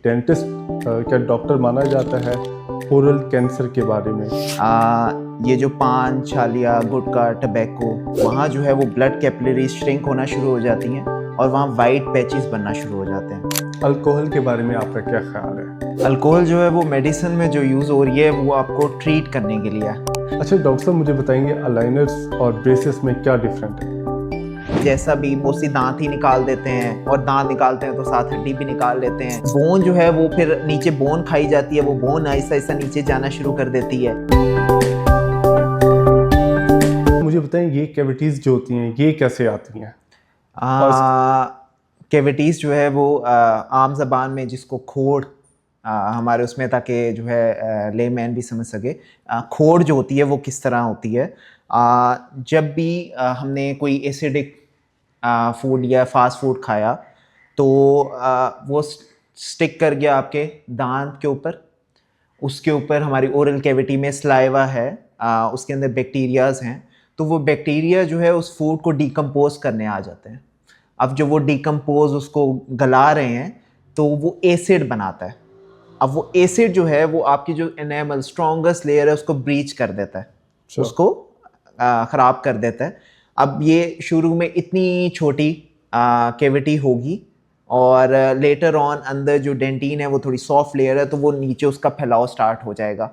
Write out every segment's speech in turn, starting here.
Dentist क्या doctor माना जाता है ओरल कैंसर के बारे में? ये जो पान, छालिया, गुटखा, टबैको, वहाँ जो है वो ब्लड कैपिलरी श्रिंक होना शुरू हो जाती हैं और वहाँ वाइट पैचेस बनना शुरू हो जाते हैं। अल्कोहल के बारे में आपका क्या ख्याल है? अल्कोहल जो है वो मेडिसिन में जो यूज़ हो रही है वो आपको ट्रीट करने के लिए है। अच्छा डॉक्टर साहब, मुझे बताएंगे अलाइनर्स और ब्रेसेस में क्या डिफरेंट है? जैसा भी मोस्टली दांत ही निकाल देते हैं और दांत निकालते हैं तो साथ हड्डी भी निकाल लेते हैं। बोन जो है वो फिर नीचे बोन खाई जाती है, वो बोन आहिस्ता आहिस्ता नीचे जाना शुरू कर देती है। मुझे बताएं ये कैविटीज़ जो होती हैं ये कैसे आती हैं? कैविटीज़ जो है वो आम ज़बान में जिसको खोड़ हमारे उसमें, ताकि जो है लेमैन भी समझ सके, खोड़ जो होती है वो किस तरह होती है। जब भी हमने कोई एसिडिक फूड या फास्ट फूड खाया तो वो स्टिक कर गया आपके दांत के ऊपर। उसके ऊपर हमारी ओरल कैविटी में स्लाइवा है, उसके अंदर बैक्टीरियाज हैं, तो वो बैक्टीरिया जो है उस फूड को डिकम्पोज करने आ जाते हैं। अब जो वो डिकम्पोज उसको गला रहे हैं तो वो एसिड बनाता है। अब वो एसिड जो है वो आपकी जो एनेमल स्ट्रॉन्गेस्ट लेयर है उसको ब्रीच कर देता है, उसको ख़राब कर देता है। अब ये शुरू में इतनी छोटी कैविटी होगी और लेटर ऑन अंदर जो डेंटिन है वो थोड़ी सॉफ्ट लेयर है तो वो नीचे उसका फैलाव स्टार्ट हो जाएगा।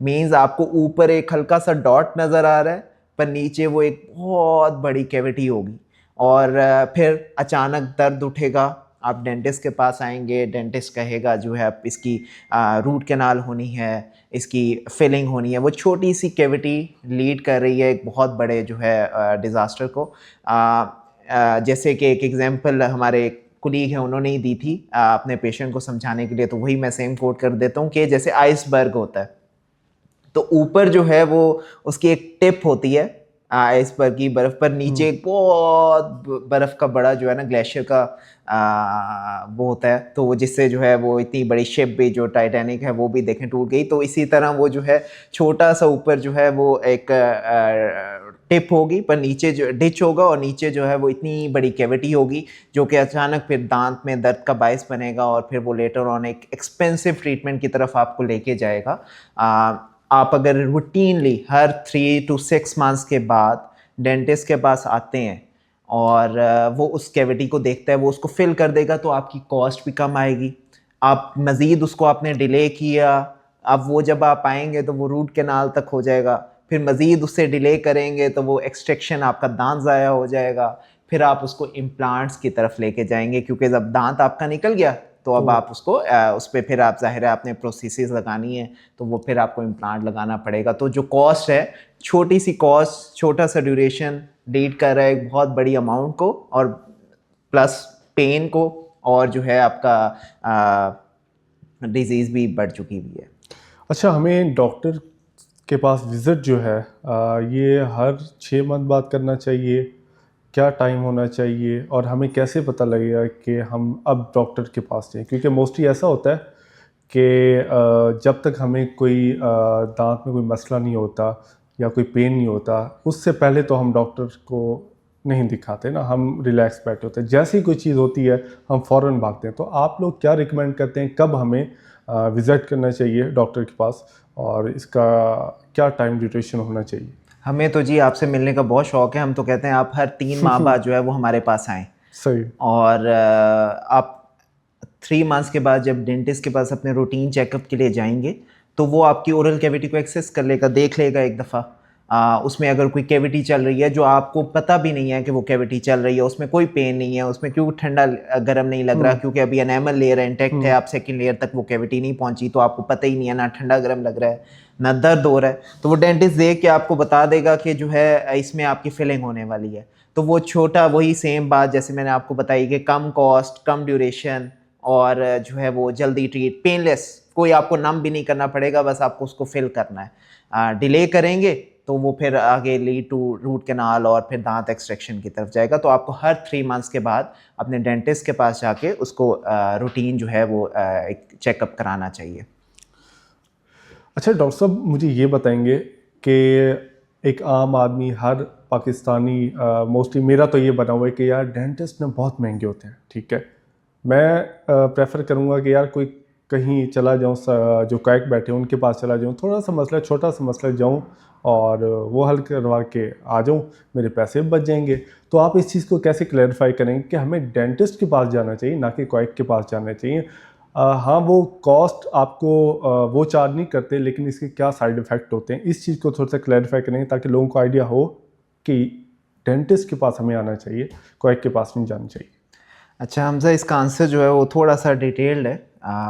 मीन्स आपको ऊपर एक हल्का सा डॉट नज़र आ रहा है पर नीचे वो एक बहुत बड़ी कैविटी होगी और फिर अचानक दर्द उठेगा। आप डेंटिस्ट के पास आएंगे, डेंटिस्ट कहेगा जो है आप इसकी रूट कैनाल होनी है, इसकी फिलिंग होनी है। वो छोटी सी कैविटी लीड कर रही है एक बहुत बड़े जो है डिज़ास्टर को। जैसे कि एक एग्जांपल हमारे कुलीग हैं उन्होंने ही दी थी अपने पेशेंट को समझाने के लिए, तो वही मैं सेम कोट कर देता हूँ कि जैसे आइसबर्ग होता है तो ऊपर जो है वो उसकी एक टिप होती है आइसबर्ग की बर्फ पर, नीचे एक बहुत बर्फ का बड़ा जो है ना ग्लेशियर का वो होता है, तो वो जिससे जो है वो इतनी बड़ी शिप भी जो टाइटैनिक है वो भी देखें टूट गई। तो इसी तरह वो जो है छोटा सा ऊपर जो है वो एक टिप होगी पर नीचे जो डिच होगा और नीचे जो है वो इतनी बड़ी कैविटी होगी जो कि अचानक फिर दांत में दर्द का बायस बनेगा और फिर वो लेटर ऑन एक एक्सपेंसिव ट्रीटमेंट की तरफ आपको लेके जाएगा। आप अगर रूटीनली हर 3 to 6 मंथ्स के बाद डेंटिस्ट के पास आते हैं और वो उस कैविटी को देखता है, वो उसको फिल कर देगा तो आपकी कॉस्ट भी कम आएगी। आप मज़ीद उसको आपने डिले किया, अब वो जब आप आएंगे तो वो रूट कैनाल तक हो जाएगा, फिर मज़ीद उससे डिले करेंगे तो वो एक्सट्रैक्शन आपका दांत ज़ाया हो जाएगा, फिर आप उसको इम्प्लांट्स की तरफ लेके जाएंगे क्योंकि जब दांत आपका निकल गया तो अब आप उसको उस पर फिर आप ज़ाहिर है आपने प्रोसेसेस लगानी है तो वो फिर आपको इम्प्लांट लगाना पड़ेगा। तो जो कॉस्ट है, छोटी सी कॉस्ट, छोटा सा ड्यूरेशन डीड कर रहा है एक बहुत बड़ी अमाउंट को और प्लस पेन को, और जो है आपका डिजीज़ भी बढ़ चुकी हुई है। अच्छा, हमें डॉक्टर के पास विज़िट जो है ये हर 6 मंथ बाद करना चाहिए? क्या टाइम होना चाहिए और हमें कैसे पता लगेगा कि हम अब डॉक्टर के पास जाएं? क्योंकि मोस्टली ऐसा होता है कि जब तक हमें कोई दांत में कोई मसला नहीं होता या कोई पेन नहीं होता उससे पहले तो हम डॉक्टर को नहीं दिखाते ना, हम रिलैक्स बैठे होते हैं। जैसे ही कोई चीज़ होती है हम फ़ौरन भागते हैं। तो आप लोग क्या रिकमेंड करते हैं, कब हमें विज़िट करना चाहिए डॉक्टर के पास और इसका क्या टाइम ड्यूरेशन होना चाहिए? हमें तो जी आपसे मिलने का बहुत शौक़ है। हम तो कहते हैं आप हर 3 माह बाद जो है वो हमारे पास आएँ। सही। और आप 3 मंथ्स के बाद जब डेंटिस्ट के पास अपने रूटीन चेकअप के लिए जाएंगे तो वो आपकी ओरल कैविटी को एक्सेस कर लेगा, देख लेगा एक दफ़ा। उसमें अगर कोई कैविटी चल रही है जो आपको पता भी नहीं है कि वो कैविटी चल रही है, उसमें कोई पेन नहीं है, उसमें क्यों ठंडा गर्म नहीं लग रहा, क्योंकि अभी एनेमल लेयर इंटेक्ट है, आप सेकंड लेयर तक वो कैविटी नहीं पहुंची तो आपको पता ही नहीं है ना ठंडा गर्म लग रहा है ना दर्द हो रहा है, तो वो डेंटिस्ट देख के आपको बता देगा कि जो है इसमें आपकी फिलिंग होने वाली है। तो वो छोटा वही सेम बात जैसे मैंने आपको बताई कि कम कॉस्ट, कम ड्यूरेशन और जो है वो जल्दी ट्रीट, पेनलेस, कोई आपको नम भी नहीं करना पड़ेगा, बस आपको उसको फिल करना है। डिले करेंगे तो वो फिर आगे लीड टू रूट कैनाल और फिर दांत एक्सट्रैक्शन की तरफ जाएगा। तो आपको हर 3 मंथ्स के बाद अपने डेंटिस्ट के पास जाके उसको रूटीन जो है वो एक चेकअप कराना चाहिए। अच्छा डॉक्टर साहब, मुझे ये बताएंगे कि एक आम आदमी, हर पाकिस्तानी, मोस्टली मेरा तो ये बना हुआ है कि यार डेंटिस्ट ना बहुत महंगे होते हैं, ठीक है, मैं प्रेफर करूँगा कि यार कोई कहीं चला जाऊँ, जो क्वैक बैठे हैं उनके पास चला जाऊँ, थोड़ा सा मसला, छोटा सा मसला जाऊँ और वो हल करवा के आ जाऊँ, मेरे पैसे भी बच जाएंगे। तो आप इस चीज़ को कैसे क्लैरिफाई करेंगे कि हमें डेंटिस्ट के पास जाना चाहिए ना कि क्वैक के पास जाना चाहिए? हाँ, वो कॉस्ट आपको वो चार्ज नहीं करते, लेकिन इसके क्या साइड इफ़ेक्ट होते हैं, इस चीज़ को थोड़ा सा क्लैरिफाई करेंगे ताकि लोगों को आइडिया हो कि डेंटिस्ट के पास हमें आना चाहिए, क्वैक के पास नहीं जाना चाहिए। अच्छा हमज़ा, इसका आंसर जो है वो थोड़ा सा डिटेल्ड है।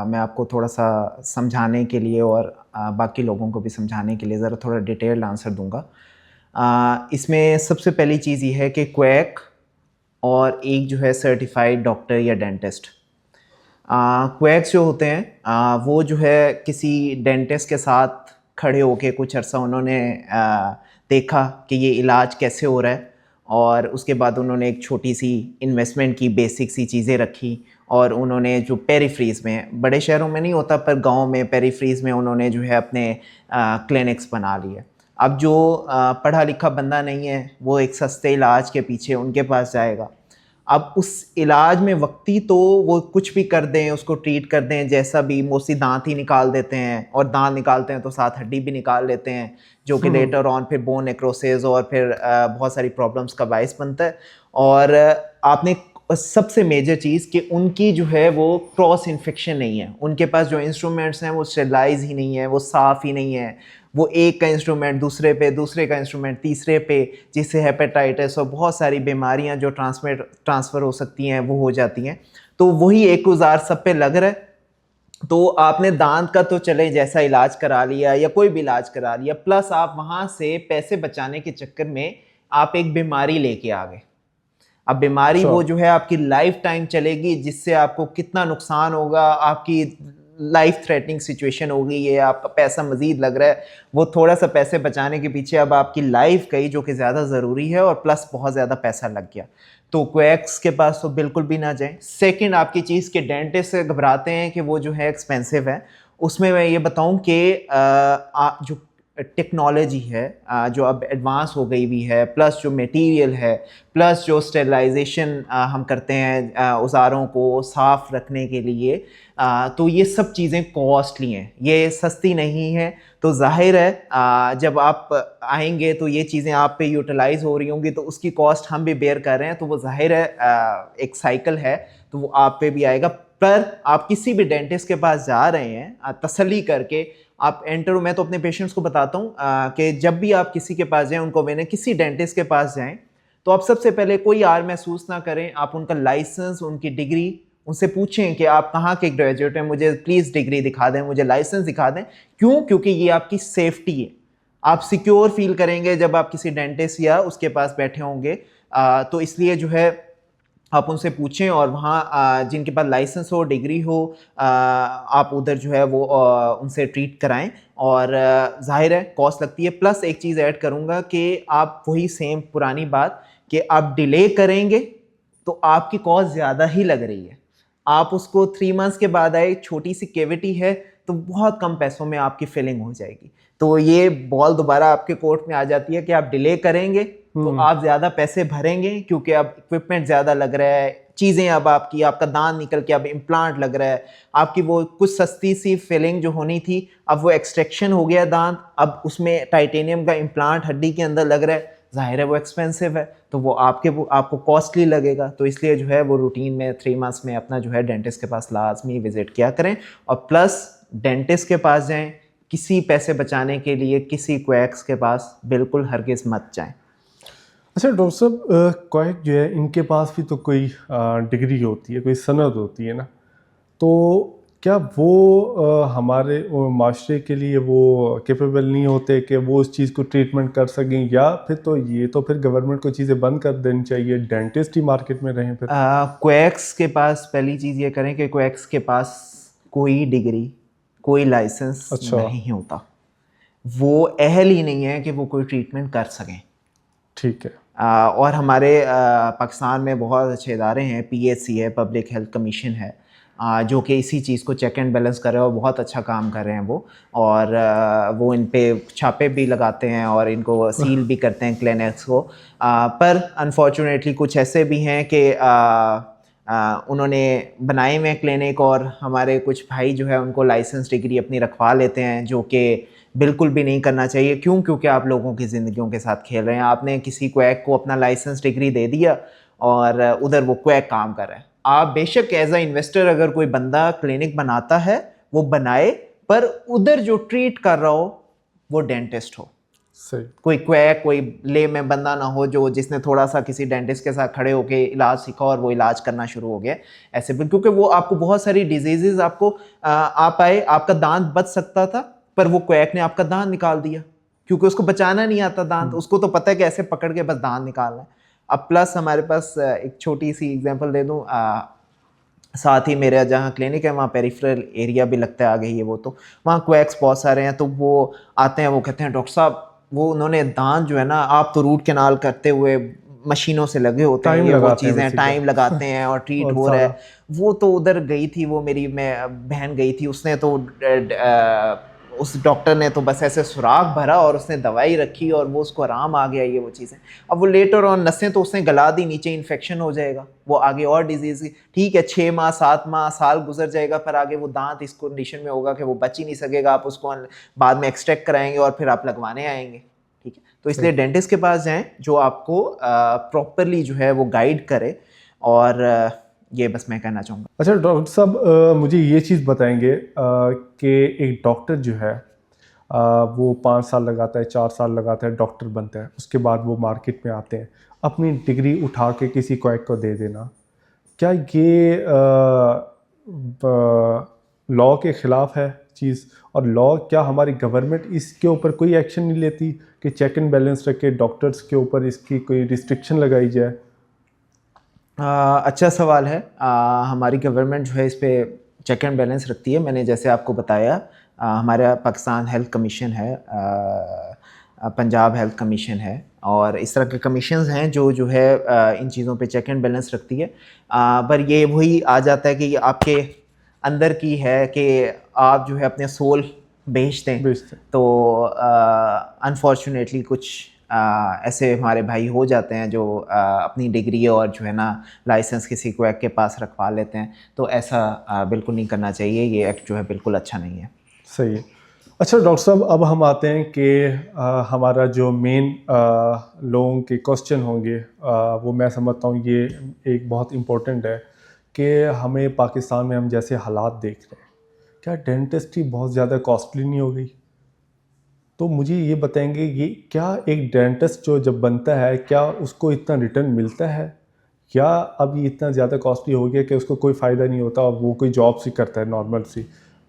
मैं आपको थोड़ा सा समझाने के लिए और बाकी लोगों को भी समझाने के लिए ज़रा थोड़ा डिटेल्ड आंसर दूंगा। इसमें सबसे पहली चीज़ ये है कि क्वैक और एक जो है सर्टिफाइड डॉक्टर या डेंटिस्ट, क्वैक्स जो होते हैं वो जो है किसी डेंटिस्ट के साथ खड़े होके कुछ अर्सा उन्होंने देखा कि ये इलाज कैसे हो रहा है, और उसके बाद उन्होंने एक छोटी सी इन्वेस्टमेंट की, बेसिक सी चीज़ें रखी, और उन्होंने जो पेरीफ्रीज़ में, बड़े शहरों में नहीं होता पर गांव में पेरीफ्रीज़ में उन्होंने जो है अपने क्लिनिक्स बना लिए। अब जो पढ़ा लिखा बंदा नहीं है वो एक सस्ते इलाज के पीछे उनके पास जाएगा। अब उस इलाज में वक्ती तो वो कुछ भी कर दें, उसको ट्रीट कर दें जैसा भी, मोस्टली दांत ही निकाल देते हैं, और दांत निकालते हैं तो साथ हड्डी भी निकाल लेते हैं, जो कि लेटर ऑन फिर बोन नेक्रोसिस और फिर बहुत सारी प्रॉब्लम्स का बायस बनता है। और आपने सबसे मेजर चीज़ कि उनकी जो है वो क्रॉस इन्फेक्शन नहीं है, उनके पास जो इंस्ट्रूमेंट्स हैं वो स्टेरलाइज ही नहीं है, वो साफ़ ही नहीं है, वो एक का इंस्ट्रूमेंट दूसरे पे, दूसरे का इंस्ट्रूमेंट तीसरे पे, जिससे हेपेटाइटिस और बहुत सारी बीमारियां जो ट्रांसफ़र हो सकती हैं वो हो जाती हैं। तो वही एक औजार सब पे लग रहा है। तो आपने दांत का तो चले जैसा इलाज करा लिया या कोई भी इलाज करा लिया, प्लस आप वहाँ से पैसे बचाने के चक्कर में आप एक बीमारी लेके आ गए। अब बीमारी वो श्योर। जो है आपकी लाइफ टाइम चलेगी, जिससे आपको कितना नुकसान होगा, आपकी लाइफ थ्रेटनिंग सिचुएशन होगी, ये आपका पैसा मजीद लग रहा है, वो थोड़ा सा पैसे बचाने के पीछे अब आपकी लाइफ गई, जो कि ज़्यादा ज़रूरी है, और प्लस बहुत ज़्यादा पैसा लग गया। तो क्वैक्स के पास तो बिल्कुल भी ना जाएं। सेकंड, आपकी चीज़ के डेंटिस्ट से घबराते हैं कि वो जो है एक्सपेंसिव है, उसमें मैं ये बताऊं कि जो टेक्नोलॉजी है जो अब एडवांस हो गई हुई है, प्लस जो मटेरियल है, प्लस जो स्टेरिलाइजेशन हम करते हैं औज़ारों को साफ़ रखने के लिए, तो ये सब चीज़ें कॉस्टली हैं, ये सस्ती नहीं है। तो जाहिर है जब आप आएंगे तो ये चीज़ें आप पे यूटिलाइज हो रही होंगी, तो उसकी कॉस्ट हम भी बेयर कर रहे हैं, तो वो जाहिर है एक साइकिल है, तो वो आप पे भी आएगा। पर आप किसी भी डेंटिस्ट के पास जा रहे हैं तसल्ली करके आप एंटर, मैं तो अपने पेशेंट्स को बताता हूँ कि जब भी आप किसी के पास जाएं, उनको मैंने किसी डेंटिस्ट के पास जाएं, तो आप सबसे पहले कोई यार महसूस ना करें, आप उनका लाइसेंस, उनकी डिग्री, उनसे पूछें कि आप कहाँ के ग्रेजुएट हैं, मुझे प्लीज़ डिग्री दिखा दें, मुझे लाइसेंस दिखा दें। क्यों? क्योंकि ये आपकी सेफ्टी है। आप सिक्योर फील करेंगे जब आप किसी डेंटिस्ट या उसके पास बैठे होंगे। तो इसलिए जो है आप उनसे पूछें, और वहाँ जिनके पास लाइसेंस हो, डिग्री हो, आप उधर जो है वो उनसे ट्रीट कराएं। और जाहिर है कॉस्ट लगती है। प्लस एक चीज़ ऐड करूँगा कि आप वही सेम पुरानी बात कि आप डिले करेंगे तो आपकी कॉस्ट ज़्यादा ही लग रही है। आप उसको 3 मंथ्स के बाद आए, छोटी सी कैविटी है, तो बहुत कम पैसों में आपकी फिलिंग हो जाएगी। तो ये बॉल दोबारा आपके कोर्ट में आ जाती है कि आप डिले करेंगे तो आप ज़्यादा पैसे भरेंगे, क्योंकि अब इक्विपमेंट ज़्यादा लग रहा है, चीज़ें अब आपकी, आपका दांत निकल के अब इम्प्लांट लग रहा है, आपकी वो कुछ सस्ती सी फिलिंग जो होनी थी अब वो एक्सट्रैक्शन हो गया दांत, अब उसमें टाइटेनियम का इम्प्लांट हड्डी के अंदर लग रहा है, जाहिर है वो एक्सपेंसिव है, तो वो आपको कॉस्टली लगेगा। तो इसलिए जो है वो रूटीन में 3 मंथ्स में अपना जो है डेंटिस्ट के पास लाजमी विजिट किया करें, और प्लस डेंटिस्ट के पास जाएं किसी पैसे बचाने के लिए, किसी क्वैक्स के पास बिल्कुल हरगिज़ मत जाएं। अच्छा डॉक्टर साहब, क्वैक जो है इनके पास भी तो कोई डिग्री होती है, कोई सनद होती है ना, तो क्या वो हमारे माशरे के लिए वो कैपेबल नहीं होते कि वो उस चीज़ को ट्रीटमेंट कर सकें, या फिर तो ये तो फिर गवर्नमेंट को चीज़ें बंद कर देनी चाहिए, डेंटिस्ट ही मार्केट में रहें फिर? क्वैक्स के पास पहली चीज़ ये करें कि क्वैक्स के पास कोई डिग्री, कोई लाइसेंस अच्छा। नहीं होता, वो अहल ही नहीं है कि वो कोई ट्रीटमेंट कर सकें। ठीक है। और हमारे पाकिस्तान में बहुत अच्छे इदारे हैं, PHC है, पब्लिक हेल्थ कमीशन है, जो कि इसी चीज़ को चेक एंड बैलेंस कर रहे हैं, और बहुत अच्छा काम कर रहे हैं वो। और वो इन पे छापे भी लगाते हैं और इनको सील भी करते हैं क्लिनिक्स को। पर अनफॉर्चुनेटली कुछ ऐसे भी हैं कि उन्होंने बनाए हुए क्लिनिक, और हमारे कुछ भाई जो है उनको लाइसेंस डिग्री अपनी रखवा लेते हैं, जो कि बिल्कुल भी नहीं करना चाहिए। क्यों? क्योंकि आप लोगों की ज़िंदगियों के साथ खेल रहे हैं। आपने किसी क्वैक को अपना लाइसेंस डिग्री दे दिया और उधर वो क्वैक काम कर रहा है। आप बेशक एज अ इन्वेस्टर अगर कोई बंदा क्लिनिक बनाता है वो बनाए, पर उधर जो ट्रीट कर रहा हो वो डेंटिस्ट हो, सही। कोई क्वैक, कोई ले में बंदा ना हो जो जिसने थोड़ा सा किसी डेंटिस्ट के साथ खड़े होके इलाज सीखा और वो इलाज करना शुरू हो गया ऐसे भी, क्योंकि वो आपको बहुत सारी डिजीजेज आपको आप आए, आपका दांत बच सकता था पर वो क्वैक ने आपका दांत निकाल दिया, क्योंकि उसको बचाना नहीं आता दांत, उसको तो पता है कि ऐसे पकड़ के बस दांत निकालना है। अब प्लस हमारे पास एक छोटी सी एग्जांपल दे दूं, साथ ही मेरा जहाँ क्लिनिक है वहाँ पेरिफेरल एरिया भी लगता है आगे ही है, वो तो वहाँ क्वैक्स बहुत सारे हैं। तो वो आते हैं, वो कहते हैं डॉक्टर साहब वो उन्होंने दांत जो है ना, आप तो रूट कैनाल करते हुए मशीनों से लगे होते हैं, टाइम ये वो लगाते हैं चीज़ें बेसिकली। टाइम लगाते हैं और ट्रीट बहुत हो रहा ज़्यादा। है। वो तो उधर गई थी, वो मेरी मैं बहन गई थी, उसने तो उस डॉक्टर ने तो बस ऐसे सुराख भरा और उसने दवाई रखी और वो उसको आराम आ गया, ये वो चीज़ें। अब वो लेटर ऑन नसें तो उसने गला दी, नीचे इन्फेक्शन हो जाएगा, वो आगे और डिजीज़, ठीक है 6 माह 7 माह साल गुजर जाएगा, पर आगे वो दांत इस कंडीशन में होगा कि वो बच ही नहीं सकेगा, आप उसको बाद में एक्सट्रैक्ट कराएंगे और फिर आप लगवाने आएंगे। ठीक है, तो इसलिए डेंटिस्ट के पास जाएं जो आपको प्रॉपरली जो है वो गाइड करे, और ये बस मैं कहना चाहूँगा। अच्छा डॉक्टर साहब, मुझे ये चीज़ बताएंगे कि एक डॉक्टर जो है वो 5 साल लगाता है, 4 साल लगाता है, डॉक्टर बनता है, उसके बाद वो मार्केट में आते हैं, अपनी डिग्री उठा के किसी क्वैक को दे देना, क्या ये लॉ के ख़िलाफ़ है चीज़? और लॉ, क्या हमारी गवर्नमेंट इसके ऊपर कोई एक्शन नहीं लेती कि चेक एंड बैलेंस रख के डॉक्टर्स के ऊपर इसकी कोई रिस्ट्रिक्शन लगाई जाए? अच्छा सवाल है। हमारी गवर्नमेंट जो है इस पे चेक एंड बैलेंस रखती है। मैंने जैसे आपको बताया, हमारा पाकिस्तान हेल्थ कमीशन है, पंजाब हेल्थ कमीशन है, और इस तरह के कमीशंस हैं जो है इन चीज़ों पे चेक एंड बैलेंस रखती है। पर ये वही आ जाता है कि आपके अंदर की है कि आप जो है अपने सोल बेच दें, बेचते हैं। तो अनफॉर्चुनेटली कुछ ऐसे हमारे भाई हो जाते हैं जो अपनी डिग्री और जो है ना लाइसेंस किसी क्वैक के पास रखवा लेते हैं। तो ऐसा बिल्कुल नहीं करना चाहिए, ये एक्ट जो है बिल्कुल अच्छा नहीं है। सही है। अच्छा डॉक्टर साहब, अब हम आते हैं कि हमारा जो मेन लोगों के क्वेश्चन होंगे, वो मैं समझता हूँ ये एक बहुत इम्पोर्टेंट है कि हमें पाकिस्तान में हम जैसे हालात देख रहे हैं, क्या डेंटिस्ट्री बहुत ज़्यादा कॉस्टली नहीं हो गई? तो मुझे ये बताएंगे, ये क्या एक डेंटिस्ट जो जब बनता है क्या उसको इतना रिटर्न मिलता है, या अब ये इतना ज़्यादा कॉस्टली हो गया कि उसको कोई फ़ायदा नहीं होता, अब वो कोई जॉब सी करता है नॉर्मल सी?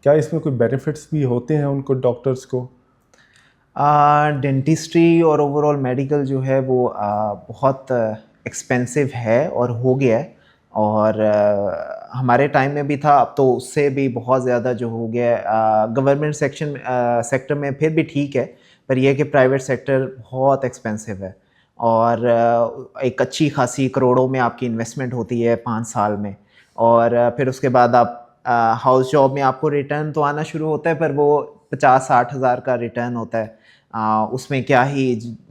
क्या इसमें कोई बेनिफिट्स भी होते हैं उनको, डॉक्टर्स को? डेंटिस्ट्री और ओवरऑल मेडिकल जो है वो बहुत एक्सपेंसिव है और हो गया है, और हमारे टाइम में भी था, अब तो उससे भी बहुत ज़्यादा जो हो गया है। गवर्नमेंट सेक्टर में फिर भी ठीक है, पर यह कि प्राइवेट सेक्टर बहुत एक्सपेंसिव है, और एक अच्छी खासी करोड़ों में आपकी इन्वेस्टमेंट होती है 5 साल में, और फिर उसके बाद आप हाउस जॉब में आपको रिटर्न तो आना शुरू होता है, पर वो 50-60 हज़ार का रिटर्न होता है। उसमें क्या ही,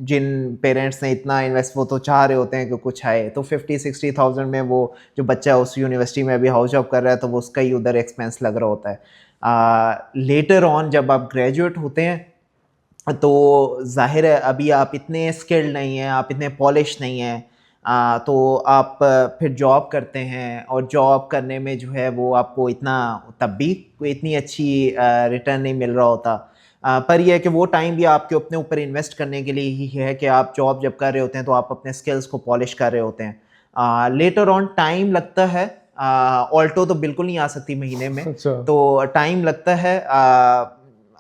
जिन पेरेंट्स ने इतना इन्वेस्ट, वो तो चाह रहे होते हैं कि कुछ आए, तो 50-60,000 में वो जो बच्चा उस यूनिवर्सिटी में अभी हाउस जॉब कर रहा है तो वो उसका ही उधर एक्सपेंस लग रहा होता है। लेटर ऑन जब आप ग्रेजुएट होते हैं तो जाहिर है अभी आप इतने स्किल्ड नहीं हैं, आप इतने पॉलिश नहीं हैं, तो आप फिर जॉब करते हैं, और जॉब करने में जो है वो आपको इतना तब भी कोई इतनी अच्छी रिटर्न नहीं मिल रहा होता। पर यह है कि वो टाइम भी आपके अपने ऊपर इन्वेस्ट करने के लिए ही है कि आप जॉब जब कर रहे होते हैं तो आप अपने स्किल्स को पॉलिश कर रहे होते हैं। लेटर ऑन टाइम लगता है, ऑल्टो तो बिल्कुल नहीं आ सकती महीने में, अच्छा। तो टाइम लगता है।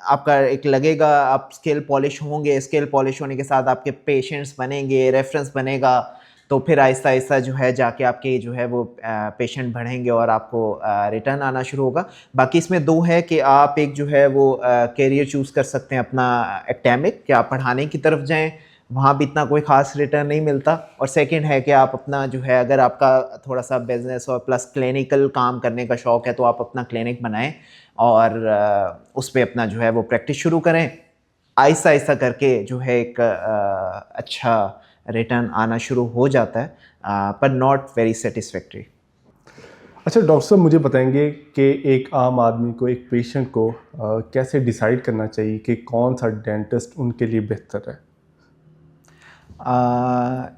आपका एक लगेगा, आप स्किल पॉलिश होंगे, स्किल पॉलिश होने के साथ आपके पेशेंट्स बनेंगे, रेफरेंस बनेगा, तो फिर आहिस्ता आहिस्ता जो है जाके आपके जो है वो पेशेंट बढ़ेंगे और आपको रिटर्न आना शुरू होगा। बाकी इसमें दो है कि आप एक जो है वो कैरियर चूज़ कर सकते हैं अपना एकेडमिक, कि आप पढ़ाने की तरफ जाएं, वहाँ भी इतना कोई ख़ास रिटर्न नहीं मिलता, और सेकंड है कि आप अपना जो है, अगर आपका थोड़ा सा बिजनेस और प्लस क्लिनिकल काम करने का शौक़ है तो आप अपना क्लिनिक बनाएं और उस पर अपना जो है वो प्रैक्टिस शुरू करें। आहिस्ता आहिस्ता करके जो है एक अच्छा रिटर्न आना शुरू हो जाता है, पर नॉट वेरी सेटिस्फैक्ट्री। अच्छा डॉक्टर साहब, मुझे बताएंगे कि एक आम आदमी को, एक पेशेंट को कैसे डिसाइड करना चाहिए कि कौन सा डेंटिस्ट उनके लिए बेहतर है?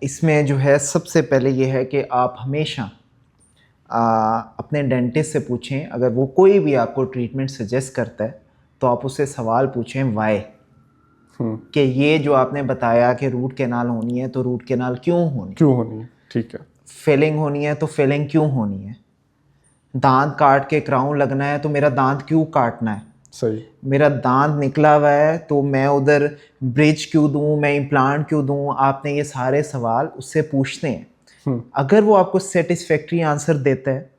इसमें जो है सबसे पहले ये है कि आप हमेशा अपने डेंटिस्ट से पूछें, अगर वो कोई भी आपको ट्रीटमेंट सजेस्ट करता है तो आप उससे सवाल पूछें वाई, हम्म। कि ये जो आपने बताया कि रूट कैनाल होनी है तो रूट कैनाल क्यों होनी, क्यों होनी है? ठीक है। फिलिंग होनी है तो फिलिंग क्यों होनी है, दांत काट के क्राउन लगना है तो मेरा दांत क्यों काटना है, सही। मेरा दांत निकला हुआ है तो मैं उधर ब्रिज क्यों दूं, मैं इम्प्लांट क्यों दूं। आपने ये सारे सवाल उससे पूछने हैं। हम्म। अगर वो आपको सेटिस्फैक्ट्री आंसर देता है,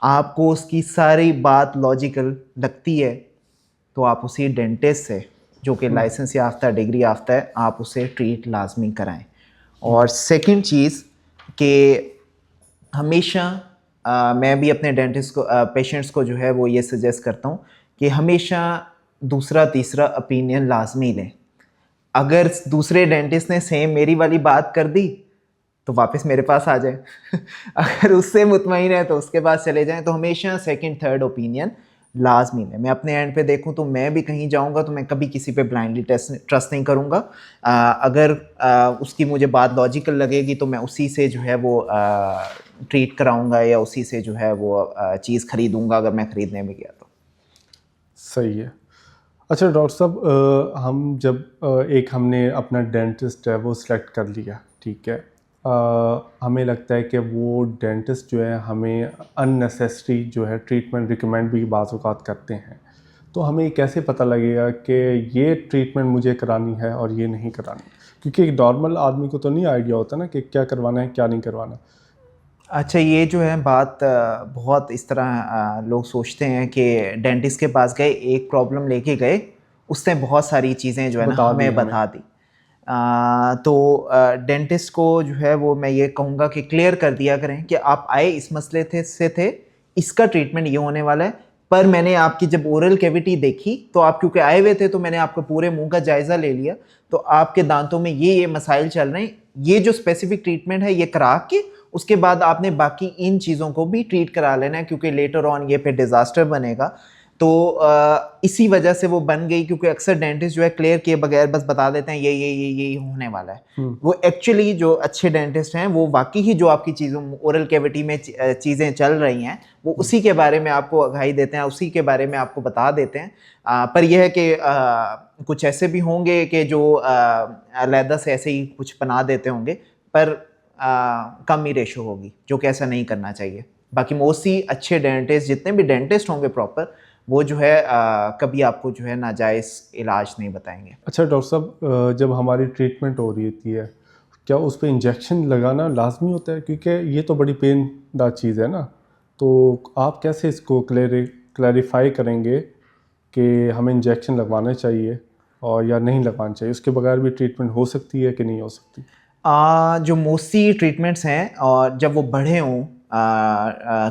आपको उसकी सारी बात लॉजिकल लगती है, तो आप उसी डेंटिस्ट से, जो कि लाइसेंस याफ्ता डिग्री याफ्ता है, आप उसे ट्रीट लाजमी कराएं। और सेकंड चीज़ कि हमेशा मैं भी अपने डेंटिस्ट को, पेशेंट्स को जो है वो ये सजेस्ट करता हूँ कि हमेशा दूसरा तीसरा ओपिनियन लाजमी लें। अगर दूसरे डेंटिस्ट ने सेम मेरी वाली बात कर दी तो वापस मेरे पास आ जाए अगर उससे मुतमईन है तो उसके पास चले जाएं। तो हमेशा सेकंड थर्ड ओपिनियन लाजमी है। मैं अपने एंड पे देखूं तो मैं भी कहीं जाऊंगा तो मैं कभी किसी पे ब्लाइंडली ट्रस्ट नहीं करूंगा। अगर उसकी मुझे बात लॉजिकल लगेगी तो मैं उसी से जो है वो ट्रीट कराऊंगा या उसी से जो है वो चीज़ खरीदूंगा, अगर मैं ख़रीदने में गया तो। सही है। अच्छा डॉक्टर साहब, हम जब एक हमने अपना डेंटिस्ट है वो सिलेक्ट कर लिया, ठीक है, हमें लगता है कि वो डेंटिस्ट जो है हमें अननेसेसरी जो है ट्रीटमेंट रिकमेंड भी बाज़ औक़ात करते हैं, तो हमें कैसे पता लगेगा कि ये ट्रीटमेंट मुझे करानी है और ये नहीं करानी? क्योंकि एक नॉर्मल आदमी को तो नहीं आइडिया होता ना कि क्या करवाना है क्या नहीं करवाना। अच्छा, ये जो है बात बहुत इस तरह लोग सोचते हैं कि डेंटिस्ट के पास गए, एक प्रॉब्लम लेके गए, उसने बहुत सारी चीज़ें जो है ना बता दी हमें हमें। बता दी। तो डेंटिस्ट को जो है वो मैं ये कहूँगा कि क्लियर कर दिया करें कि आप आए इस मसले थे, इसका ट्रीटमेंट ये होने वाला है। पर मैंने आपकी जब ओरल कैविटी देखी तो आप क्योंकि आए हुए थे तो मैंने आपका पूरे मुंह का जायज़ा ले लिया, तो आपके दांतों में ये मसाइल चल रहे हैं। ये जो स्पेसिफिक ट्रीटमेंट है ये करा के उसके बाद आपने बाकी इन चीज़ों को भी ट्रीट करा लेना है, क्योंकि लेटर ऑन ये पे डिज़ास्टर बनेगा। तो इसी वजह से वो बन गई, क्योंकि अक्सर डेंटिस्ट जो है क्लियर किए बगैर बस बता देते हैं ये होने वाला है। वो एक्चुअली जो अच्छे डेंटिस्ट हैं वो वाकई ही जो आपकी चीज़ों ओरल कैविटी में चीज़ें चल रही हैं वो उसी के बारे में आपको आगाही देते हैं, उसी के बारे में आपको बता देते हैं। पर यह है कि कुछ ऐसे भी होंगे कि जो अलहदा से ऐसे ही कुछ बना देते होंगे, पर कम ही रेशो होगी, जो कि ऐसा नहीं करना चाहिए। बाकी मोस्टली अच्छे डेंटिस्ट, जितने भी डेंटिस्ट होंगे प्रॉपर, वो जो है कभी आपको जो है नाजायज़ इलाज नहीं बताएंगे। अच्छा डॉक्टर साहब, जब हमारी ट्रीटमेंट हो रही होती है, क्या उस पे इंजेक्शन लगाना लाजमी होता है? क्योंकि ये तो बड़ी पेनदार चीज़ है ना, तो आप कैसे इसको क्लैरिफाई करेंगे कि हमें इंजेक्शन लगवाना चाहिए और या नहीं लगवाना चाहिए? उसके बगैर भी ट्रीटमेंट हो सकती है कि नहीं हो सकती? जो मोस्टली ट्रीटमेंट्स हैं और जब वो बढ़े हों,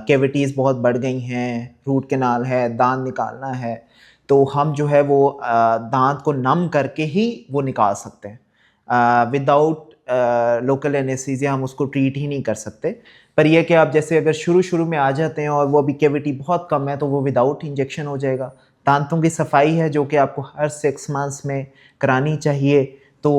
कैविटीज़ बहुत बढ़ गई हैं, रूट कैनाल है, दांत निकालना है, तो हम जो है वो दांत को नम करके ही वो निकाल सकते हैं। विदाउट लोकल एनेस्थीसिया हम उसको ट्रीट ही नहीं कर सकते। पर यह कि आप जैसे अगर शुरू में आ जाते हैं और वो अभी कैविटी बहुत कम है तो वो विदाउट इंजेक्शन हो जाएगा। दांतों की सफाई है जो कि आपको हर 6 मंथ्स में करानी चाहिए, तो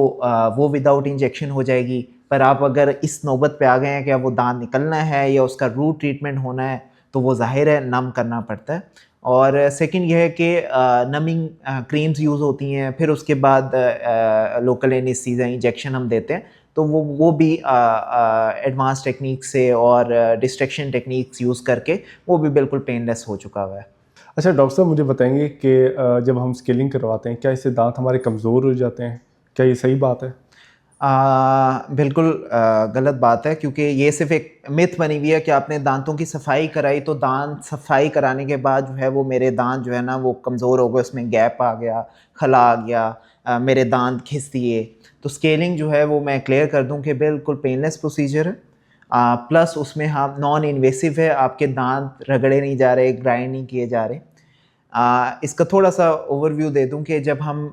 वो विदाउट इंजेक्शन हो जाएगी। पर आप अगर इस नौबत पे आ गए हैं कि अब वो दांत निकलना है या उसका रूट ट्रीटमेंट होना है, तो वो ज़ाहिर है नम करना पड़ता है। और सेकंड ये है कि नमिंग क्रीम्स यूज़ होती हैं, फिर उसके बाद लोकल एनेस्थीसिया इंजेक्शन हम देते हैं, तो वो भी एडवांस टेक्निक से और डिस्ट्रैक्शन टेक्निक्स यूज़ करके वो भी बिल्कुल पेनलेस हो चुका हुआ है। अच्छा डॉक्टर साहब, मुझे बताएंगे कि जब हम स्केलिंग करवाते हैं, क्या इससे दांत हमारे कमज़ोर हो जाते हैं? क्या ये सही बात है? बिल्कुल गलत बात है, क्योंकि ये सिर्फ एक मिथ बनी हुई है कि आपने दांतों की सफाई कराई तो दांत सफाई कराने के बाद जो है वो मेरे दांत जो है ना वो कमज़ोर हो गए, उसमें गैप आ गया, खला आ गया, मेरे दांत घिस दिए। तो स्केलिंग जो है वो मैं क्लियर कर दूं कि बिल्कुल पेनलेस प्रोसीजर है। प्लस उसमें हम नॉन इन्वेसिव है, आपके दांत रगड़े नहीं जा रहे, ग्राइंड नहीं किए जा रहे। इसका थोड़ा सा ओवरव्यू दे दूं कि जब हम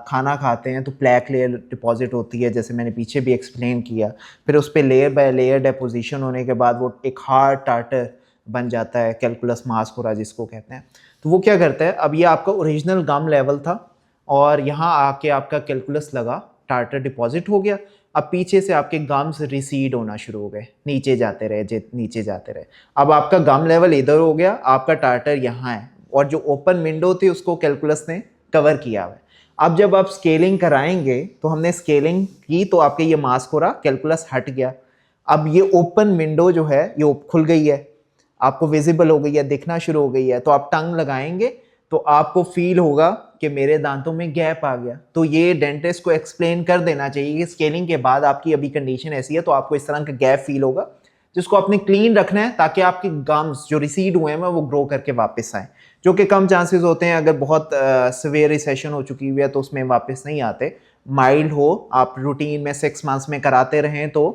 खाना खाते हैं तो प्लैक लेयर डिपॉजिट होती है, जैसे मैंने पीछे भी एक्सप्लेन किया। फिर उस पर लेयर बाय लेयर डिपोजिशन होने के बाद वो एक हार्ड टार्टर बन जाता है, कैलकुलस मास्कुरा जिसको कहते हैं। तो वो क्या करता है, अब ये आपका ओरिजिनल गम लेवल था और यहाँ आके आपका कैलकुलस लगा, टार्टर डिपॉजिट हो गया। अब पीछे से आपके गम्स रिसीड होना शुरू हो गए, नीचे जाते रहे, नीचे जाते रहे। अब आपका गम लेवल इधर हो गया, आपका टार्टर यहाँ है और जो ओपन विंडो थी उसको कैलकुलस ने कवर किया हुआ है। अब जब आप स्केलिंग कराएंगे तो हमने स्केलिंग की तो आपके ये मास्कुरा कैलकुलस हट गया। अब ये ओपन विंडो जो है ये खुल गई है, आपको विजिबल हो गई है, दिखना शुरू हो गई है। तो आप टंग लगाएंगे तो आपको फील होगा कि मेरे दांतों में गैप आ गया। तो ये डेंटिस्ट को एक्सप्लेन कर देना चाहिए कि स्केलिंग के बाद आपकी अभी कंडीशन ऐसी है तो आपको इस तरह का गैप फील होगा, जिसको आपने क्लीन रखना है ताकि आपके गम्स जो रिसीड हुए हैं वो ग्रो करके वापस आए, जो कि कम चांसेस होते हैं। अगर बहुत सिवियर रिसेशन हो चुकी हुई है तो उसमें वापस नहीं आते। माइल्ड हो, आप रूटीन में 6 मंथ्स में कराते रहें तो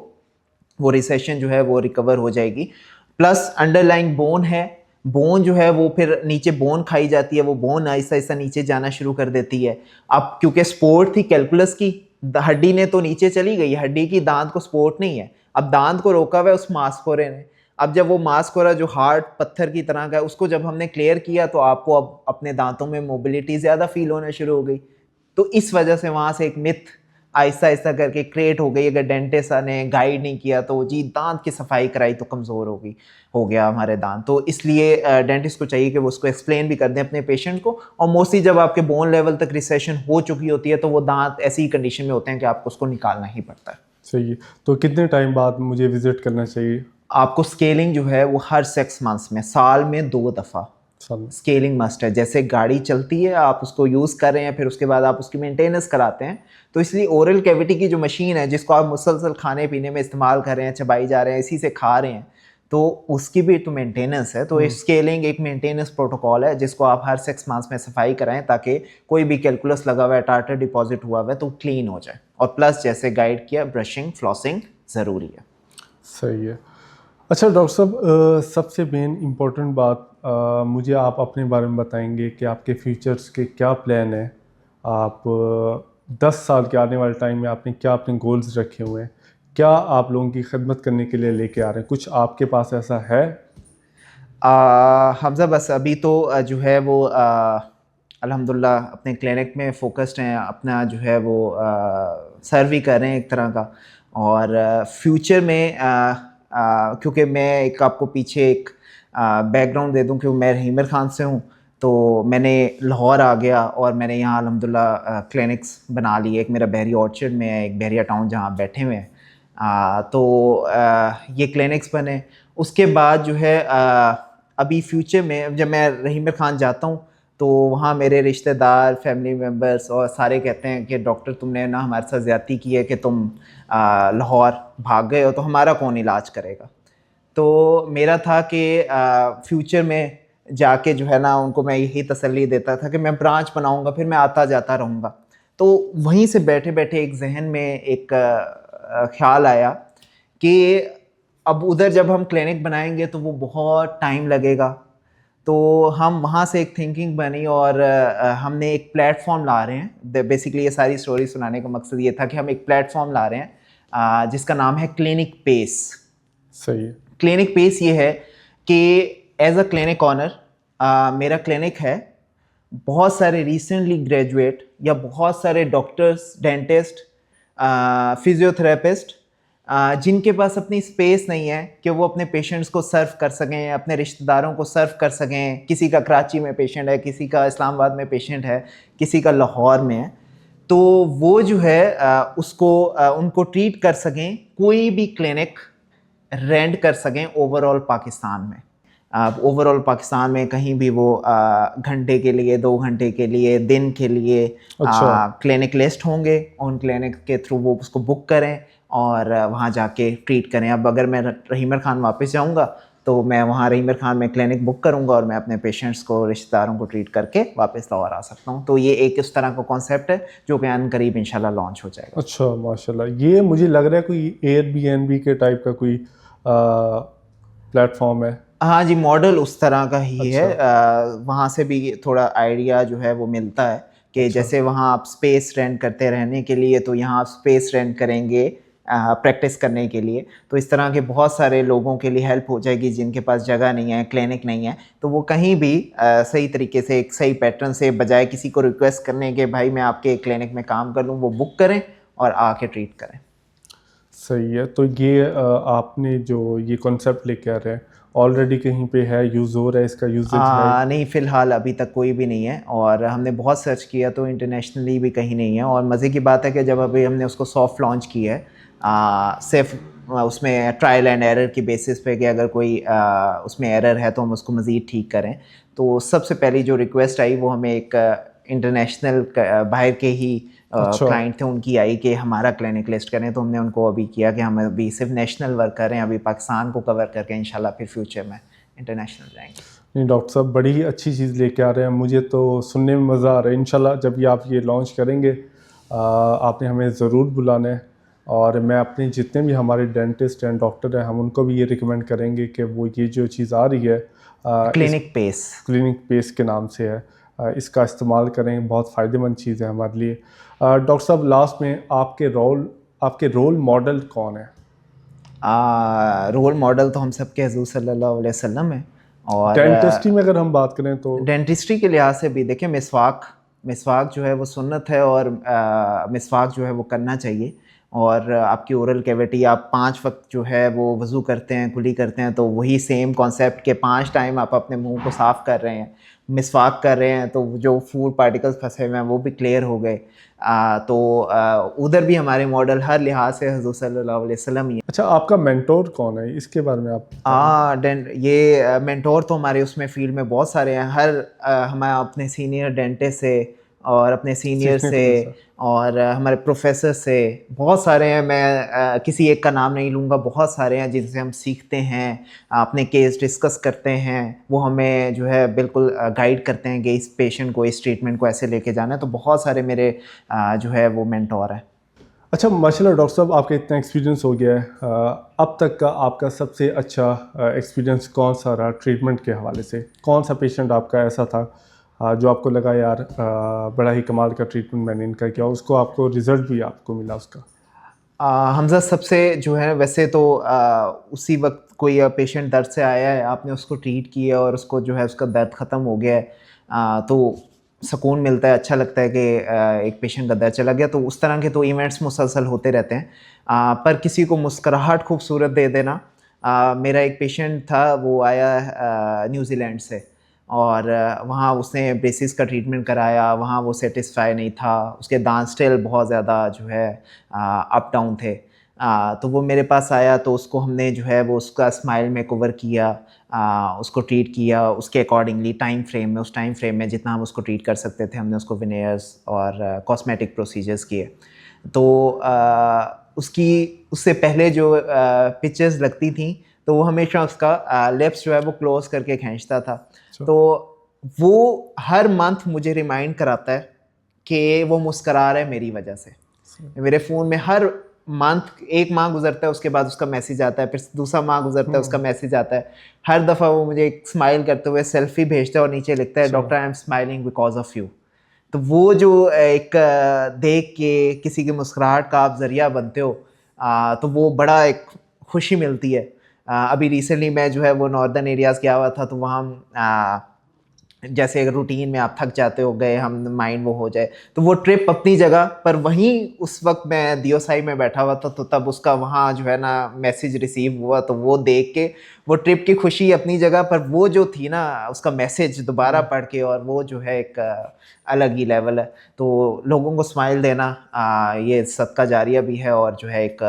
वो रिसेशन जो है वो रिकवर हो जाएगी। प्लस अंडरलाइंग बोन है, बोन जो है वो फिर नीचे बोन खाई जाती है, वो बोन आहिस्ता आहिस्ता नीचे जाना शुरू कर देती है। अब क्योंकि स्पोर्ट थी कैलकुलस की, हड्डी ने तो नीचे चली गई, हड्डी की दांत को सपोर्ट नहीं है। अब दांत को रोका हुआ है उस मास्कोरे ने। अब जब वो मास्कोरा जो हार्ड पत्थर की तरह का है उसको जब हमने क्लियर किया तो आपको अब अपने दांतों में मोबिलिटी ज़्यादा फील होना शुरू हो गई। तो इस वजह से वहाँ से एक मिथ आहिस्ता आहिस्ता करके क्रिएट हो गई। अगर डेंटिस्ट ने गाइड नहीं किया तो जी दांत की सफाई कराई तो कमज़ोर हो गया हमारे दांत। तो इसलिए डेंटिस्ट को चाहिए कि वो उसको एक्सप्लेन भी कर दें अपने पेशेंट को। और मोस्टली जब आपके बोन लेवल तक रिसेशन हो चुकी होती है तो वो दांत ऐसी ही कंडीशन में होते हैं कि आपको उसको निकालना ही पड़ता है। सही है। तो कितने टाइम बाद मुझे विज़िट करना चाहिए? आपको स्केलिंग जो है वो हर 6 मंथ्स में, साल में 2 दफ़ा स्केलिंग मस्ट है। जैसे गाड़ी चलती है, आप उसको यूज़ कर रहे हैं, फिर उसके बाद आप उसकी मेंटेनेंस कराते हैं। तो इसलिए ओरल कैविटी की जो मशीन है जिसको आप मुसलसल खाने पीने में इस्तेमाल कर रहे हैं, चबाई जा रहे हैं, इसी से खा रहे हैं, तो उसकी भी तो मेंटेनेंस है। तो स्केलिंग एक मेंटेनेंस प्रोटोकॉल है जिसको आप हर 6 मंथ्स में सफाई कराएं ताकि कोई भी कैलकुलस लगा हुआ है, टार्टर डिपॉजिट हुआ हुआ है तो क्लीन हो जाए। और प्लस जैसे गाइड किया, ब्रशिंग फ्लॉसिंग ज़रूरी है। सही है। अच्छा डॉक्टर साहब, सबसे मेन इम्पोर्टेंट बात, मुझे आप अपने बारे में बताएंगे कि आपके फ्यूचर्स के क्या प्लान है? आप 10 साल के आने वाले टाइम में आपने क्या अपने गोल्स रखे हुए हैं? क्या आप लोगों की खिदमत करने के लिए लेके आ रहे हैं? कुछ आपके पास ऐसा है? हमजा बस अभी तो जो है वो अल्हम्दुलिल्लाह अपने क्लिनिक में फ़ोकस्ड हैं, अपना जो है वो सर्व ही कर रहे हैं एक तरह का। और फ्यूचर में क्योंकि मैं एक आपको पीछे एक बैकग्राउंड दे दूं, क्योंकि मैं रहीमर ख़ान से हूँ, तो मैंने लाहौर आ गया और मैंने यहाँ अल्हम्दुलिल्लाह क्लिनिक्स बना लिए। एक मेरा बहरी ऑर्चर्ड में है, एक बहरिया टाउन जहाँ बैठे हुए हैं। ये क्लिनिक्स बने। उसके बाद जो है अभी फ्यूचर में जब मैं रहीमर ख़ान जाता हूँ तो वहाँ मेरे रिश्तेदार, फैमिली मेम्बर्स और सारे कहते हैं कि डॉक्टर तुमने ना हमारे साथ ज़्यादती की है कि तुम लाहौर भाग गए हो, तो हमारा कौन इलाज करेगा। तो मेरा था कि फ्यूचर में जाके जो है ना उनको मैं यही तसल्ली देता था कि मैं ब्रांच बनाऊंगा, फिर मैं आता जाता रहूँगा। तो वहीं से बैठे बैठे एक जहन में एक ख्याल आया कि अब उधर जब हम क्लिनिक बनाएंगे तो वो बहुत टाइम लगेगा। तो हम वहाँ से एक थिंकिंग बनी और हमने एक प्लेटफॉर्म ला रहे हैं। बेसिकली ये सारी स्टोरी सुनाने का मकसद ये था कि हम एक प्लेटफॉर्म ला रहे हैं जिसका नाम है क्लिनिक पेस। सही है। क्लिनिक पेस ये है कि एज अ क्लिनिक ऑनर मेरा क्लिनिक है, बहुत सारे रिसेंटली ग्रेजुएट या बहुत सारे डॉक्टर्स, डेंटिस्ट, फिजियोथेरेपिस्ट जिनके पास अपनी स्पेस नहीं है कि वो अपने पेशेंट्स को सर्व कर सकें, अपने रिश्तेदारों को सर्व कर सकें। किसी का कराची में पेशेंट है, किसी का इस्लामाबाद में पेशेंट है, किसी का लाहौर में है, तो वो जो है उसको उनको ट्रीट कर सकें, कोई भी क्लिनिक रेंट कर सकें ओवरऑल पाकिस्तान में। ओवरऑल पाकिस्तान में कहीं भी वो घंटे के लिए, 2 घंटे के लिए, दिन के लिए क्लिनिक लिस्ट होंगे। उन क्लिनिक के थ्रू वो उसको बुक करें और वहाँ जाके ट्रीट करें। अब अगर मैं रहीमर ख़ान वापस जाऊँगा तो मैं वहाँ रहीमर ख़ान में क्लिनिक बुक करूँगा और मैं अपने पेशेंट्स को, रिश्तेदारों को ट्रीट करके वापस लाहौर आ सकता हूँ। तो ये एक इस तरह का कॉन्सेप्ट है जो कि अनकरीब इंशाल्लाह लॉन्च हो जाएगा। अच्छा, माशाल्लाह। ये मुझे लग रहा है कोई एयरबीएनबी के टाइप का कोई प्लेटफॉर्म है। हाँ जी, मॉडल उस तरह का ही अच्छा। है। वहाँ से भी थोड़ा आइडिया जो है वो मिलता है कि अच्छा। जैसे वहाँ आप स्पेस रेंट करते रहने के लिए, तो यहाँ आप स्पेस रेंट करेंगे प्रैक्टिस करने के लिए। तो इस तरह के बहुत सारे लोगों के लिए हेल्प हो जाएगी जिनके पास जगह नहीं है, क्लिनिक नहीं है, तो वो कहीं भी सही तरीके से एक सही पैटर्न से, बजाय किसी को रिक्वेस्ट करने के भाई मैं आपके क्लिनिक में काम कर लूँ, वो बुक करें और आके ट्रीट करें। सही है। तो ये आपने जो ये कॉन्सेप्ट लेके आ रहे हैं, ऑलरेडी कहीं पे है, यूज़ हो रहा है, इसका यूजेज है? नहीं, फ़िलहाल अभी तक कोई भी नहीं है, और हमने बहुत सर्च किया तो इंटरनेशनली भी कहीं नहीं है। और मज़े की बात है कि जब अभी हमने उसको सॉफ्ट लॉन्च किया है, सिर्फ उसमें ट्रायल एंड एरर की बेसिस पे कि अगर कोई उसमें एरर है तो हम उसको मज़ीद ठीक करें, तो सबसे पहली जो रिक्वेस्ट आई वो हमें एक इंटरनेशनल बाहर के ही अच्छा। क्लाइंट थे, उनकी आई कि हमारा क्लिनिक लिस्ट करें। तो हमने उनको अभी किया कि हम अभी सिर्फ नेशनल वर्क कर रहे हैं, अभी पाकिस्तान को कवर करके इंशाल्लाह फिर फ्यूचर में इंटरनेशनल जाएंगे। नहीं डॉक्टर साहब, बड़ी ही अच्छी चीज़ लेके आ रहे हैं, मुझे तो सुनने में मज़ा आ रहा है। इंशाल्लाह जब ये आप ये लॉन्च करेंगे, आपने हमें ज़रूर बुलाना है। और मैं अपने जितने भी हमारे डेंटिस्ट हैं, डॉक्टर हैं, हम उनको भी ये रिकमेंड करेंगे कि वो ये जो चीज़ आ रही है इस क्लिनिक पेस। क्लिनिक पेस के नाम से है, इसका इस्तेमाल करें, बहुत फ़ायदेमंद चीज़ है हमारे लिए। डॉक्टर साहब, लास्ट में आपके रोल मॉडल कौन है? रोल मॉडल तो हम सबके हजूर सल्लल्लाहु अलैहि वसल्लम है। और डेंटिस्ट्री में अगर हम बात करें तो डेंटिस्ट्री के लिहाज से भी देखिए, मिसवाक जो है वो सुन्नत है, और मिसवाक जो है वो करना चाहिए। और आपकी ओरल कैविटी, आप 5 वक्त जो है वो वज़ू करते हैं, कुली करते हैं, तो वही सेम कॉन्सेप्ट के 5 टाइम आप अपने मुंह को साफ़ कर रहे हैं, मिसवाक कर रहे हैं, तो जो फूड पार्टिकल्स फंसे हुए हैं वो भी क्लियर हो गए। तो उधर भी हमारे मॉडल हर लिहाज से हज़ूर सल्लल्लाहु अलैहि वसल्लम ही है। अच्छा, आपका मेंटोर कौन है? इसके बारे में आप ये मेंटोर तो हमारे उसमें फील्ड में बहुत सारे हैं। हमारे अपने सीनियर डेंटिस्ट से, और अपने सीनियर सीखने से, को मिलता है। और हमारे प्रोफेसर से, बहुत सारे हैं। मैं किसी एक का नाम नहीं लूँगा, बहुत सारे हैं जिनसे हम सीखते हैं, अपने केस डिस्कस करते हैं। वो हमें जो है बिल्कुल गाइड करते हैं कि इस पेशेंट को, इस ट्रीटमेंट को ऐसे लेके जाना है। तो बहुत सारे मेरे जो है वो मेंटोर हैं। अच्छा, माशाल्लाह डॉक्टर साहब, आपका इतना एक्सपीरियंस हो गया है, अब तक का आपका सबसे अच्छा एक्सपीरियंस कौन सा रहा ट्रीटमेंट के हवाले से? कौन सा पेशेंट आपका ऐसा था जो आपको लगा यार बड़ा ही कमाल का ट्रीटमेंट मैंने इनका किया, उसको आपको रिज़ल्ट भी आपको मिला उसका? हमज़ा सबसे जो है, वैसे तो उसी वक्त कोई पेशेंट दर्द से आया है, आपने उसको ट्रीट किया और उसको जो है उसका दर्द ख़त्म हो गया है, तो सुकून मिलता है, अच्छा लगता है कि एक पेशेंट का दर्द चला गया। तो उस तरह के तो इवेंट्स मुसलसल होते रहते हैं। पर किसी को मुस्कुराहट खूबसूरत दे देना, मेरा एक पेशेंट था, वो आया न्यूज़ीलैंड से, और वहाँ उसने ब्रेसिस का ट्रीटमेंट कराया, वहाँ वो सेटिस्फाई नहीं था, उसके दांत स्टिल बहुत ज़्यादा जो है अप डाउन थे। तो वो मेरे पास आया, तो उसको हमने जो है वो उसका स्माइल मेकओवर किया, उसको ट्रीट किया उसके अकॉर्डिंगली टाइम फ्रेम में, उस टाइम फ्रेम में जितना हम उसको ट्रीट कर सकते थे, हमने उसको विनेयर्स और कॉस्मेटिक प्रोसीजर्स किए। तो उससे पहले जो पिक्चर्स लगती थी, तो वो हमेशा उसका लिप्स जो है वो क्लोज करके खींचता था। अच्छा। तो वो हर मंथ मुझे रिमाइंड कराता है कि वो मुस्करा रहा है मेरी वजह से। मेरे फ़ोन में हर मंथ एक माह गुजरता है, उसके बाद उसका मैसेज आता है, फिर दूसरा माह गुजरता है, उसका मैसेज आता है। हर दफ़ा वो मुझे एक स्माइल करते हुए सेल्फी भेजता है और नीचे लिखता है, doctor I am smiling because of you. तो वो जो एक देख के किसी की मुस्कुराहट का आप ज़रिया बनते हो, तो वो बड़ा एक खुशी मिलती है। अभी रिसेंटली मैं जो है वो नॉर्दर्न एरियाज़ गया हुआ था, तो वहाँ जैसे अगर रूटीन में आप थक जाते हो, गए हम, माइंड वो हो जाए, तो वो ट्रिप अपनी जगह पर, वहीं उस वक्त मैं दियोसाई में बैठा हुआ था, तो तब उसका वहाँ जो है ना मैसेज रिसीव हुआ, तो वो देख के वो ट्रिप की खुशी अपनी जगह पर, वो जो थी ना उसका मैसेज दोबारा पढ़ के, और वो जो है एक अलग ही लेवल है। तो लोगों को स्माइल देना ये सदका जारिया भी है, और जो है एक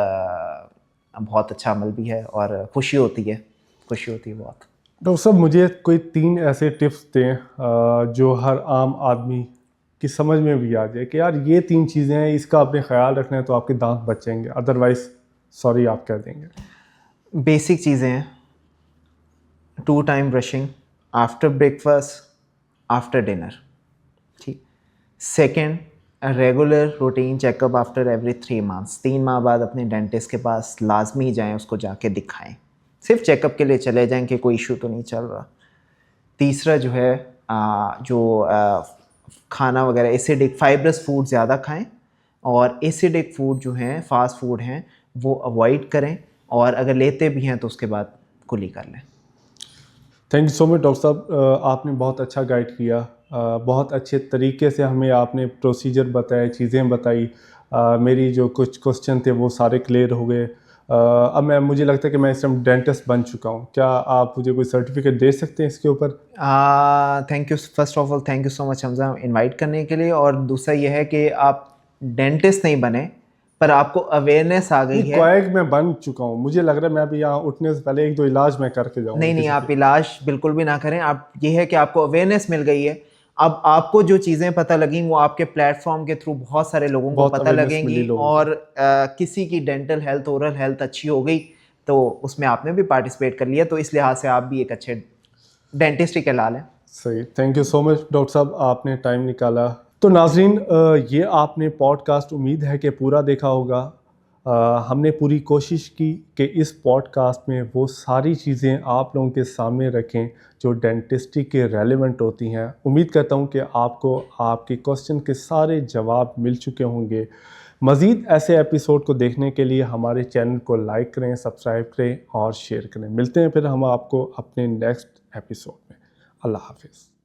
बहुत अच्छा अमल भी है, और खुशी होती है बहुत। डॉक्टर साहब, मुझे कोई 3 ऐसे टिप्स दें जो हर आम आदमी की समझ में भी आ जाए कि यार ये 3 चीज़ें हैं, इसका आपने ख्याल रखना है तो आपके दांत बचेंगे, अदरवाइज़ सॉरी आप कह देंगे। बेसिक चीज़ें हैं, 2 time brushing, after breakfast, after dinner, ठीक। Second, regular routine checkup after every 3 months, 3 माह बाद अपने डेंटिस्ट के पास लाजमी जाएं, उसको जाके दिखाएं, सिर्फ चेकअप के लिए चले जाएं कि कोई इशू तो नहीं चल रहा। तीसरा जो है खाना वगैरह एसिडिक फाइब्रस फूड ज़्यादा खाएं, और एसिडिक फूड जो हैं, फास्ट फूड हैं, वो अवॉइड करें, और अगर लेते भी हैं तो उसके बाद कुली कर लें। Thank you so much doctor साहब, आपने बहुत अच्छा गाइड किया, बहुत अच्छे तरीके से हमें आपने प्रोसीजर बताए, चीज़ें बताई। मेरी जो कुछ क्वेश्चन थे वो सारे क्लियर हो गए। अब मुझे लगता है कि मैं इस टाइम डेंटिस्ट बन चुका हूँ। क्या आप मुझे कोई सर्टिफिकेट दे सकते हैं इसके ऊपर? Thank you, first of all thank you so much Hamza invite करने के लिए। और दूसरा ये है कि आप डेंटिस्ट नहीं बने, पर आपको अवेयरनेस आ गई नहीं, है। क्वैक मैं बन चुका हूँ। मुझे लग रहा है मैं अभी यहाँ उठने से पहले 1-2 इलाज मैं करके जाऊँगा नहीं नहीं, किसी आप के। इलाज बिल्कुल भी ना करें। आप, ये है कि आपको अवेयरनेस मिल गई है। अब आपको जो चीज़ें पता लगी वो आपके प्लेटफॉर्म के थ्रू बहुत सारे लोगों को बहुत पता अवेयरनेस मिली लगेंगी, लोगों को। और किसी की डेंटल हेल्थ, ओरल हेल्थ अच्छी हो गई तो उसमें आपने भी पार्टिसिपेट कर लिया, तो इस लिहाज से आप भी एक अच्छे डेंटिस्ट ही कहला लें। सही, thank you so much doctor साहब, आपने टाइम निकाला। तो नाजरीन, ये आपने पॉडकास्ट उम्मीद है कि पूरा देखा होगा। हमने पूरी कोशिश की कि इस पॉडकास्ट में वो सारी चीज़ें आप लोगों के सामने रखें जो डेंटिस्ट्री के रेलेवेंट होती हैं। उम्मीद करता हूँ कि आपको आपके क्वेश्चन के सारे जवाब मिल चुके होंगे। मज़ीद ऐसे एपिसोड को देखने के लिए हमारे चैनल को लाइक करें, सब्सक्राइब करें और शेयर करें। मिलते हैं फिर हम आपको अपने नेक्स्ट एपिसोड में। अल्लाह हाफिज़।